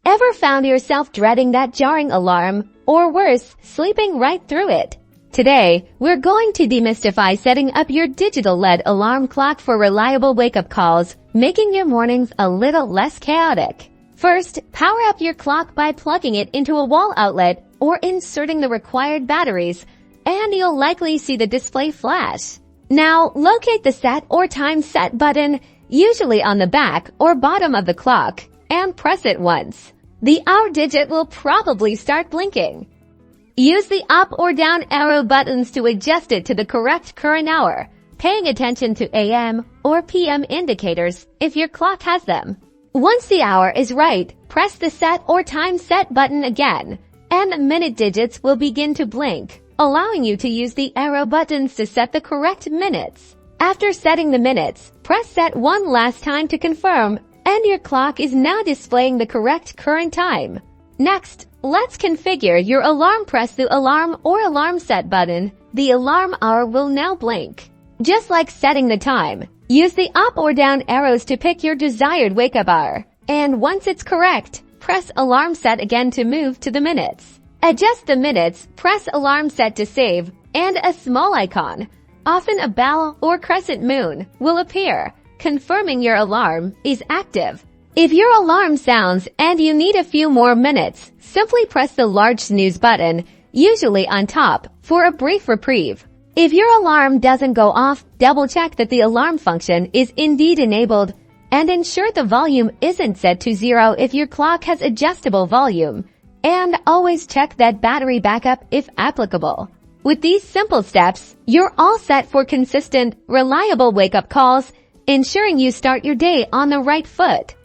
Ever found yourself dreading that jarring alarm, or worse, sleeping right through it? Today, we're going to demystify setting up your digital LED alarm clock for reliable wake-up calls, making your mornings a little less chaotic. First, power up your clock by plugging it into a wall outlet or inserting the required batteries, and you'll likely see the display flash. Now, locate the Set or Time Set button, usually on the back or bottom of the clock, and press it once. The hour digit will probably start blinking. Use the up or down arrow buttons to adjust it to the correct current hour, paying attention to AM or PM indicators if your clock has them. Once the hour is right, press the Set or Time Set button again, and the minute digits will begin to blink, allowing you to use the arrow buttons to set the correct minutes. After setting the minutes, press Set one last time to confirm, and your clock is now displaying the correct current time. Next, let's configure your alarm. Press the Alarm or Alarm Set button. The alarm hour will now blink. Just like setting the time, use the up or down arrows to pick your desired wake-up hour. And once it's correct, press Alarm Set again to move to the minutes. Adjust the minutes, press Alarm Set to save, and a small icon, often a bell or crescent moon, will appear, confirming your alarm is active. If your alarm sounds and you need a few more minutes, simply press the large snooze button, usually on top, for a brief reprieve. If your alarm doesn't go off, double-check that the alarm function is indeed enabled, and ensure the volume isn't set to 0 if your clock has adjustable volume. And always check that battery backup if applicable. With these simple steps, you're all set for consistent, reliable wake-up calls, ensuring you start your day on the right foot.